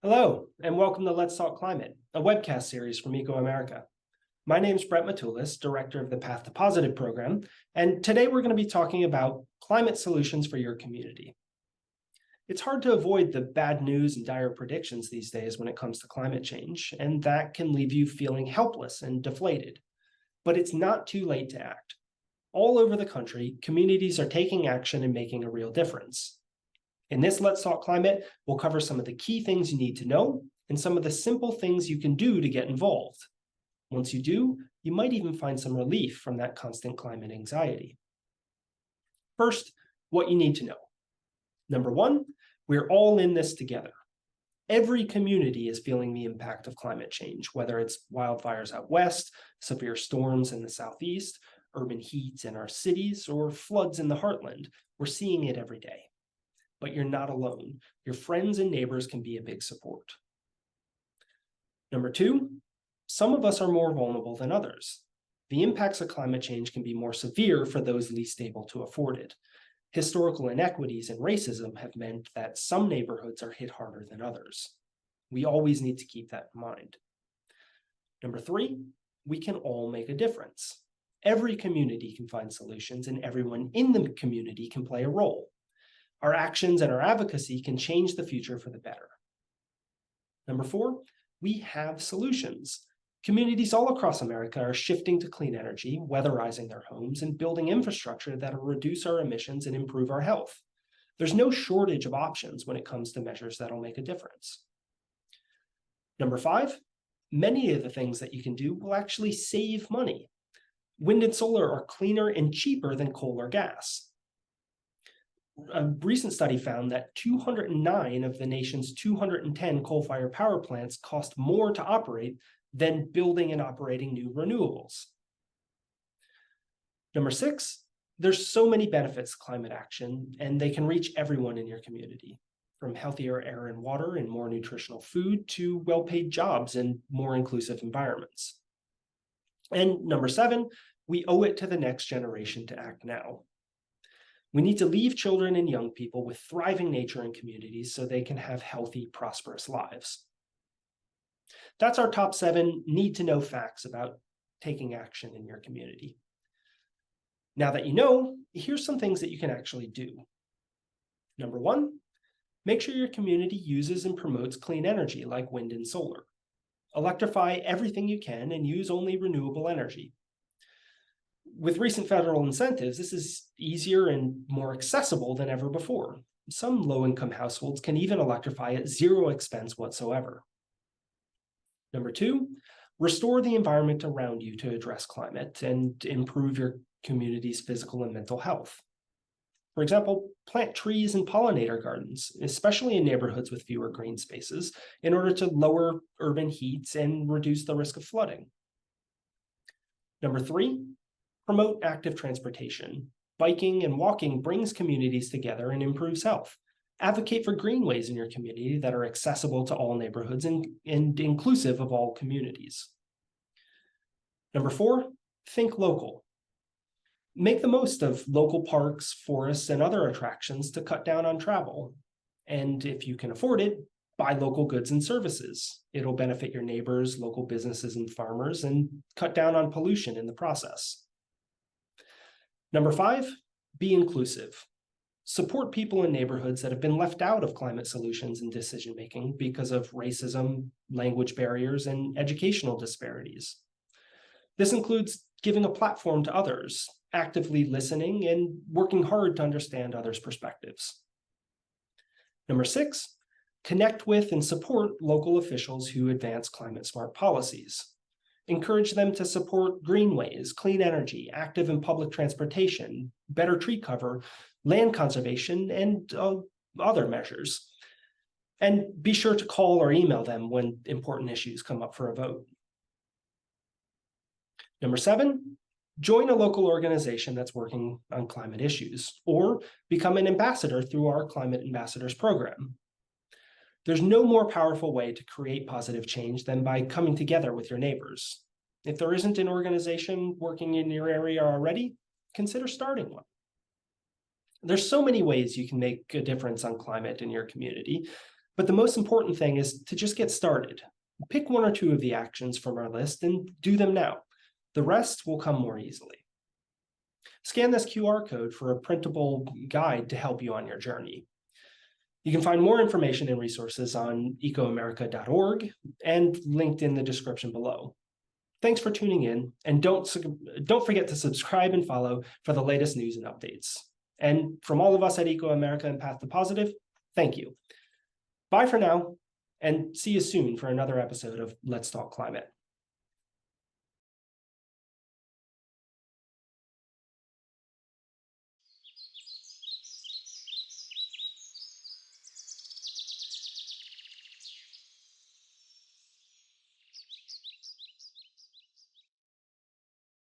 Hello, and welcome to Let's Talk Climate, a webcast series from Eco America. My name is Brett Matulis, Director of the Path to Positive program, and today we're going to be talking about climate solutions for your community. It's hard to avoid the bad news and dire predictions these days when it comes to climate change, and that can leave you feeling helpless and deflated. But it's not too late to act. All over the country, communities are taking action and making a real difference. In this Let's Talk Climate, we'll cover some of the key things you need to know and some of the simple things you can do to get involved. Once you do, you might even find some relief from that constant climate anxiety. First, what you need to know. Number one, we're all in this together. Every community is feeling the impact of climate change, whether it's wildfires out west, severe storms in the southeast, urban heat in our cities, or floods in the heartland. We're seeing it every day. But you're not alone. Your friends and neighbors can be a big support. Number two, some of us are more vulnerable than others. The impacts of climate change can be more severe for those least able to afford it. Historical inequities and racism have meant that some neighborhoods are hit harder than others. We always need to keep that in mind. Number three, we can all make a difference. Every community can find solutions, and everyone in the community can play a role. Our actions and our advocacy can change the future for the better. Number four, we have solutions. Communities all across America are shifting to clean energy, weatherizing their homes, and building infrastructure that will reduce our emissions and improve our health. There's no shortage of options when it comes to measures that'll make a difference. Number five, many of the things that you can do will actually save money. Wind and solar are cleaner and cheaper than coal or gas. A recent study found that 209 of the nation's 210 coal-fired power plants cost more to operate than building and operating new renewables. Number six, there's so many benefits to climate action, and they can reach everyone in your community, from healthier air and water and more nutritional food to well-paid jobs and more inclusive environments. And number seven, we owe it to the next generation to act now. We need to leave children and young people with thriving nature and communities so they can have healthy, prosperous lives. That's our top 7 need-to-know facts about taking action in your community. Now that you know, here's some things that you can actually do. Number 1, make sure your community uses and promotes clean energy like wind and solar. Electrify everything you can and use only renewable energy. With recent federal incentives, this is easier and more accessible than ever before. Some low-income households can even electrify at zero expense whatsoever. Number 2, restore the environment around you to address climate and improve your community's physical and mental health. For example, plant trees and pollinator gardens, especially in neighborhoods with fewer green spaces, in order to lower urban heat and reduce the risk of flooding. Number 3, promote active transportation. Biking and walking brings communities together and improves health. Advocate for greenways in your community that are accessible to all neighborhoods and inclusive of all communities. Number 4, think local. Make the most of local parks, forests, and other attractions to cut down on travel. And if you can afford it, buy local goods and services. It'll benefit your neighbors, local businesses, and farmers, and cut down on pollution in the process. Number 5, be inclusive. Support people in neighborhoods that have been left out of climate solutions and decision-making because of racism, language barriers, and educational disparities. This includes giving a platform to others, actively listening, and working hard to understand others' perspectives. Number 6, connect with and support local officials who advance climate-smart policies. Encourage them to support greenways, clean energy, active and public transportation, better tree cover, land conservation, and other measures. And be sure to call or email them when important issues come up for a vote. Number 7, join a local organization that's working on climate issues, or become an ambassador through our Climate Ambassadors program. There's no more powerful way to create positive change than by coming together with your neighbors. If there isn't an organization working in your area already, consider starting one. There's so many ways you can make a difference on climate in your community. But the most important thing is to just get started. Pick one or two of the actions from our list and do them now. The rest will come more easily. Scan this QR code for a printable guide to help you on your journey. You can find more information and resources on ecoamerica.org and linked in the description below. Thanks for tuning in, and don't forget to subscribe and follow for the latest news and updates. And from all of us at EcoAmerica and Path to Positive, thank you. Bye for now, and see you soon for another episode of Let's Talk Climate.